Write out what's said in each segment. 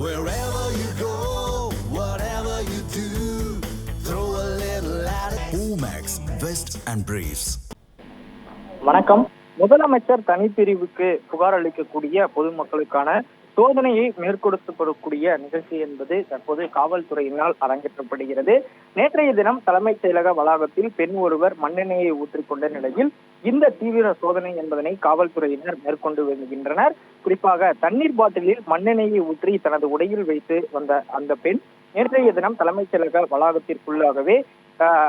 Wherever you go, whatever you do, throw a little at it. Omax, Vest and Briefs. வணக்கம். முதலமைச்சர் தனிப்பிரிவுக்கு புகார் அளிக்கக்கூடிய பொதுமக்களுக்கான சோதனையை மேற்கொள்ளப்படக்கூடிய நிகழ்ச்சி என்பது தற்போது காவல்துறையினால் அரங்கேற்றப்படுகிறது. நேற்றைய தினம் தலைமைச் செயலக வளாகத்தில் பெண் ஒருவர் மண்ணெண்ணெயை ஊற்றிக்கொண்ட நிலையில் இந்த தீவிர சோதனை என்பதனை காவல்துறையினர் மேற்கொண்டு வருகின்றனர். குறிப்பாக தண்ணீர் பாட்டிலில் மண்ணெண்ணெயை ஊற்றி தனது உடையில் வைத்து வந்த அந்த பெண் நேற்றைய தினம் தலைமைச் செயலக வளாகத்திற்குள்ளாகவே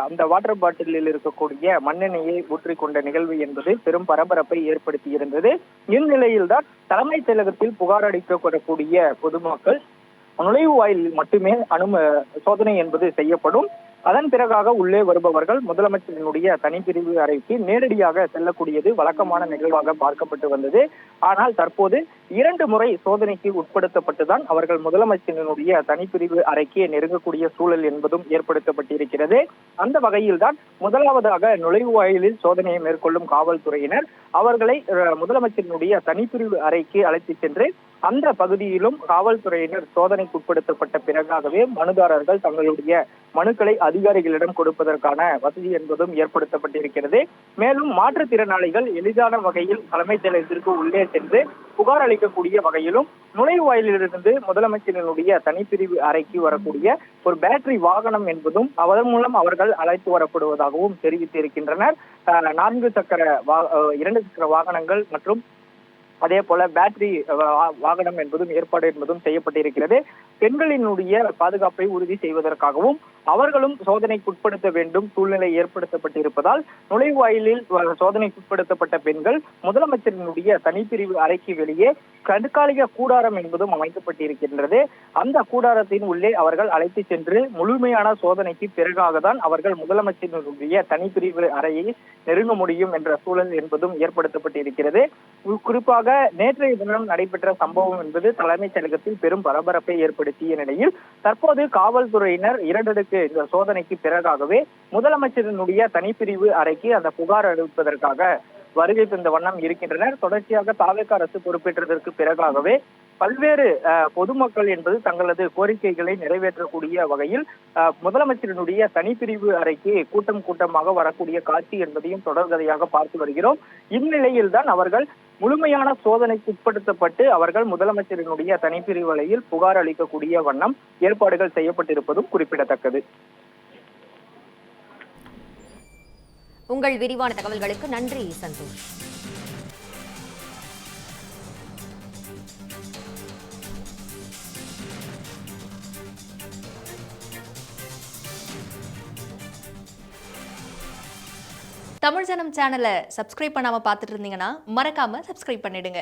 அந்த வாட்டர் பாட்டிலில் இருக்கக்கூடிய மண்ணெண்ணெயை ஊற்றிக்கொண்ட நிகழ்வு என்பது பெரும் பரபரப்பை ஏற்படுத்தி இருந்தது. இந்நிலையில்தான் தலைமைச் செயலகத்தில் புகார் அளிக்கப்படக்கூடிய பொதுமக்கள் நுழைவு வாயிலில் மட்டுமே சோதனை என்பது செய்யப்படும். அதன் பிறகாக உள்ளே வருபவர்கள் முதலமைச்சரினுடைய தனிப்பிரிவு அறைக்கு நேரடியாக செல்லக்கூடியது வழக்கமான நிகழ்வாக பார்க்கப்பட்டு வந்தது. ஆனால் தற்போது 2 முறை சோதனைக்கு உட்படுத்தப்பட்டுதான் அவர்கள் முதலமைச்சரினுடைய தனிப்பிரிவு அறைக்கு நெருங்கக்கூடிய சூழல் என்பதும் ஏற்படுத்தப்பட்டிருக்கிறது. அந்த வகையில்தான் முதலாவதாக நுழைவு வாயிலில் சோதனையை மேற்கொள்ளும் காவல்துறையினர் அவர்களை முதலமைச்சரினுடைய தனிப்பிரிவு அறைக்கு அழைத்து சென்று அந்த பகுதியிலும் காவல்துறையினர் சோதனைக்கு உட்படுத்தப்பட்ட பிறகாகவே மனுதாரர்கள் தங்களுடைய மனுக்களை அதிகாரிகளிடம் கொடுப்பதற்கான வசதி என்பதும் ஏற்படுத்தப்பட்டிருக்கிறது. மேலும் மாற்றுத்திறனாளிகள் எளிதான வகையில் தலைமைச் செயலகத்திற்கு உள்ளே சென்று புகார் அளிக்கக்கூடிய வகையிலும் நுழைவாயிலிருந்து முதலமைச்சரினுடைய தனிப்பிரிவு அறைக்கு வரக்கூடிய ஒரு பேட்டரி வாகனம் என்பதும் அதன் மூலம் அவர்கள் அழைத்து வரப்படுவதாகவும் தெரிவித்திருக்கின்றனர். 2 சக்கர வாகனங்கள் மற்றும் அதே போல பேட்டரி வாகனம் என்பதும் ஏற்பாடு என்பதும் செய்யப்பட்டிருக்கிறது. பெண்களினுடைய பாதுகாப்பை உறுதி செய்வதற்காகவும் அவர்களும் சோதனைக்குட்படுத்த வேண்டும் சூழ்நிலை ஏற்படுத்தப்பட்டிருப்பதால் நுழைவாயிலில் சோதனைக்குட்படுத்தப்பட்ட பெண்கள் முதலமைச்சரினுடைய தனிப்பிரிவு அறைக்கு வெளியே தற்காலிக கூடாரம் என்பதும் அமைக்கப்பட்டிருக்கின்றது. அந்த கூடாரத்தின் உள்ளே அவர்கள் அழைத்து சென்று முழுமையான சோதனைக்கு பிறகாக தான் அவர்கள் முதலமைச்சரினுடைய தனிப்பிரிவு அறையை நெருங்க முடியும் என்ற சூழல் என்பதும் ஏற்படுத்தப்பட்டிருக்கிறது. குறிப்பாக நேற்றைய தினம் நடைபெற்ற சம்பவம் என்பது தலைமைச் செயலகத்தில் பெரும் பரபரப்பை ஏற்படுத்திய நிலையில் தற்போது காவல்துறையினர் 2 அடுக்கு இந்த சோதனைக்கு பிறகாகவே முதலமைச்சரினுடைய தனிப்பிரிவு அறைக்கு அந்த புகார் அளிப்பதற்காக வருகை தந்த வண்ணம் இருக்கின்றனர். தொடர்ச்சியாக தாவேகா அரசு பொறுப்பேற்றதற்கு பிறகாகவே பல்வேறு பொதுமக்கள் என்பது தங்களது கோரிக்கைகளை நிறைவேற்றக்கூடிய வகையில் முதலமைச்சரினுடைய தனிப்பிரிவு அறைக்கு கூட்டமாக வரக்கூடிய காட்சி என்பதையும் தொடர்கதையாக பார்த்து வருகிறோம். இந்நிலையில் தான் அவர்கள் முழுமையான சோதனைக்கு உட்படுத்தப்பட்டு அவர்கள் முதலமைச்சரினுடைய தனிப்பிரிவு அறையில் புகார் அளிக்கக்கூடிய வண்ணம் ஏற்பாடுகள் செய்யப்பட்டிருப்பதும் குறிப்பிடத்தக்கது. உங்கள் விரிவான தகவல்களுக்கு நன்றி சந்தோஷ். தமிழ் ஜனம் சேனலை சப்ஸ்கிரைப் பண்ணாம பார்த்துட்டு இருந்தீங்கன்னா மறக்காம சப்ஸ்கிரைப் பண்ணிடுங்க.